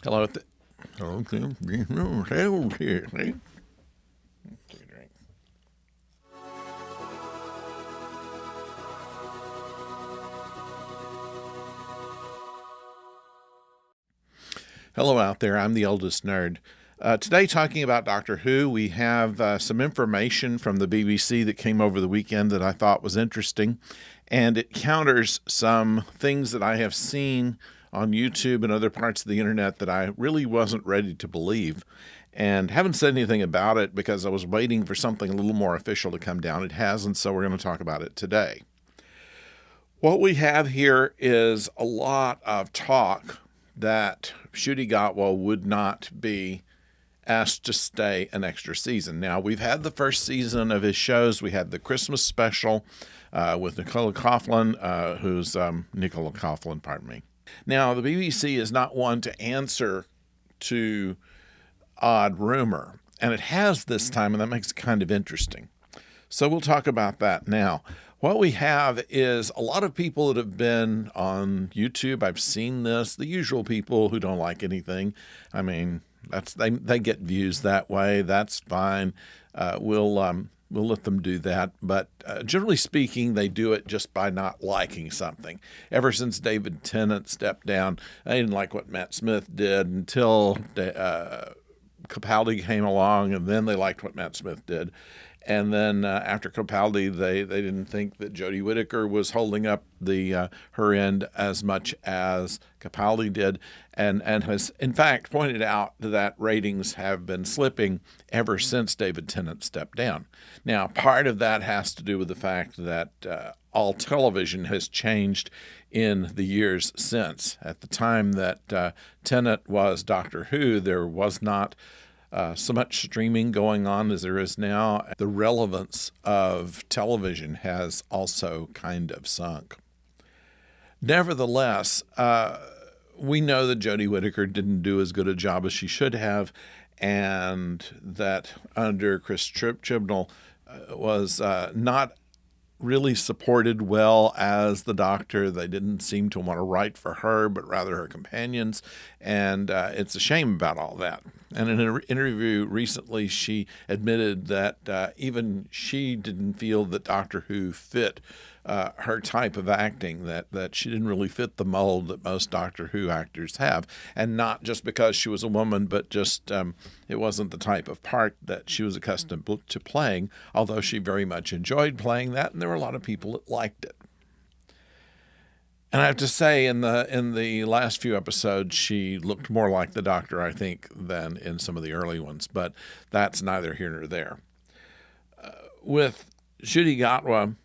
Hello. Okay. Hello out there. I'm the oldest nerd. Today, talking about Doctor Who, we have some information from the BBC that came over the weekend that I thought was interesting, and it counters some things that I have seen on YouTube and other parts of the internet that I really wasn't ready to believe. And haven't said anything about it because I was waiting for something a little more official to come down. It hasn't, so we're going to talk about it today. What we have here is a lot of talk that Ncuti Gatwa would not be asked to stay an extra season. Now, we've had the first season of his shows. We had the Christmas special with Nicola Coughlan, who's Nicola Coughlan, pardon me. Now, the BBC is not one to answer to odd rumor, and it has this time, and that makes it kind of interesting. So we'll talk about that now. What we have is a lot of people that have been on YouTube. I've seen this, the usual people who don't like anything. I mean, they get views that way. That's fine. We'll let them do that. But generally speaking, they do it just by not liking something. Ever since David Tennant stepped down, I didn't like what Matt Smith did until Capaldi came along, and then they liked what Matt Smith did. And then after Capaldi, they didn't think that Jodie Whittaker was holding up the her end as much as Capaldi did, and has in fact pointed out that ratings have been slipping ever since David Tennant stepped down. Now, part of that has to do with the fact that all television has changed in the years since. At the time that Tennant was Doctor Who, there was not so much streaming going on as there is now. The relevance of television has also kind of sunk. Nevertheless, we know that Jodie Whittaker didn't do as good a job as she should have, and that under Chris Chibnall was not really supported well as the Doctor. They didn't seem to want to write for her, but rather her companions, and it's a shame about all that. And in an interview recently, she admitted that even she didn't feel that Doctor Who fit her type of acting, that she didn't really fit the mold that most Doctor Who actors have. And not just because she was a woman, but just it wasn't the type of part that she was accustomed to playing, although she very much enjoyed playing that, and there were a lot of people that liked it. And I have to say, in the last few episodes, she looked more like the Doctor, I think, than in some of the early ones. But that's neither here nor there. With Ncuti Gatwa,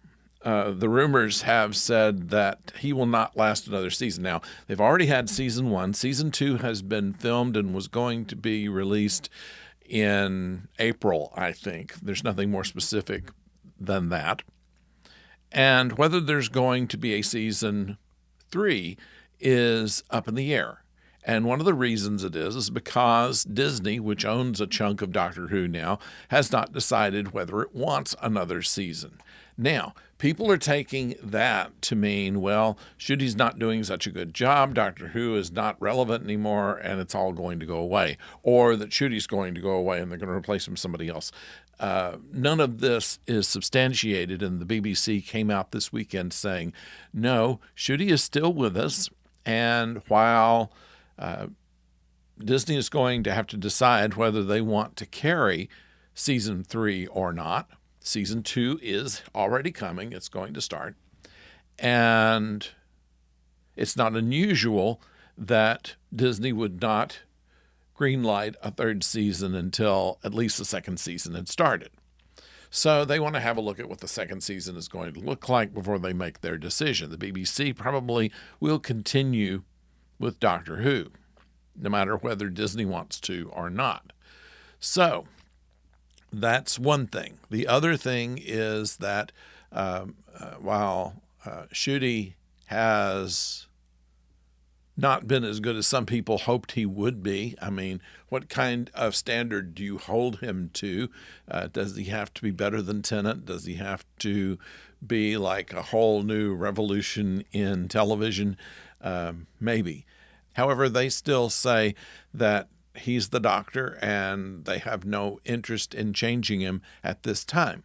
the rumors have said that he will not last another season. Now, they've already had season 1. Season 2 has been filmed and was going to be released in April, I think. There's nothing more specific than that. And whether there's going to be a season 3 is up in the air. And one of the reasons it is because Disney, which owns a chunk of Doctor Who now, has not decided whether it wants another season. Now, people are taking that to mean, well, Ncuti's not doing such a good job, Doctor Who is not relevant anymore, and it's all going to go away. Or that Ncuti's going to go away and they're going to replace him with somebody else. None of this is substantiated, and the BBC came out this weekend saying, no, Ncuti is still with us, and while Disney is going to have to decide whether they want to carry season 3 or not. Season 2 is already coming. It's going to start. And it's not unusual that Disney would not greenlight a third season until at least the second season had started. So they want to have a look at what the second season is going to look like before they make their decision. The BBC probably will continue with Doctor Who, no matter whether Disney wants to or not. So that's one thing. The other thing is that while Ncuti has not been as good as some people hoped he would be. I mean, what kind of standard do you hold him to? Does he have to be better than Tennant? Does he have to be like a whole new revolution in television? Maybe. However, they still say that he's the doctor and they have no interest in changing him at this time.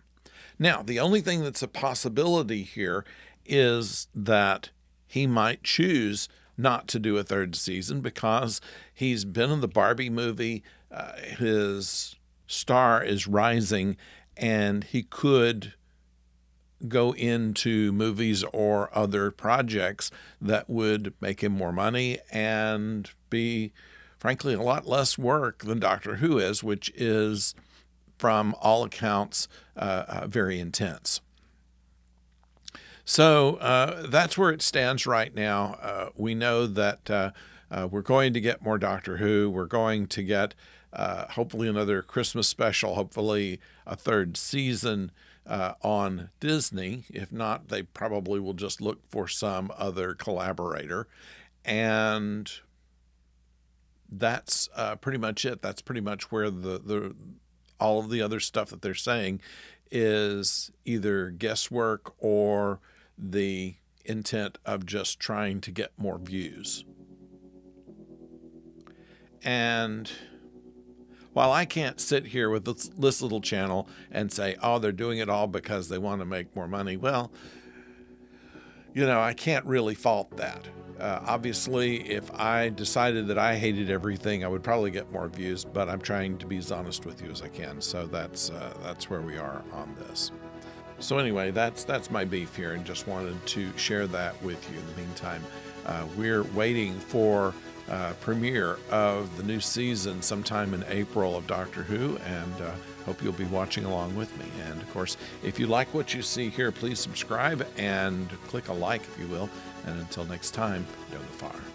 Now, the only thing that's a possibility here is that he might choose not to do a third season because he's been in the Barbie movie. His star is rising, and he could go into movies or other projects that would make him more money and be, frankly, a lot less work than Doctor Who is, which is, from all accounts, very intense. So that's where it stands right now. We know that we're going to get more Doctor Who. We're going to get hopefully another Christmas special, hopefully a third season on Disney. If not, they probably will just look for some other collaborator. And that's pretty much it. That's pretty much where the all of the other stuff that they're saying is either guesswork or the intent of just trying to get more views. And while I can't sit here with this little channel and say, oh, they're doing it all because they want to make more money, well, I can't really fault that. Obviously, if I decided that I hated everything, I would probably get more views, but I'm trying to be as honest with you as I can. So that's where we are on this. So anyway, that's my beef here, and just wanted to share that with you. In the meantime, we're waiting for premiere of the new season sometime in April of Doctor Who, and hope you'll be watching along with me. And of course, if you like what you see here, please subscribe and click a like if you will. And until next time, Go the Far.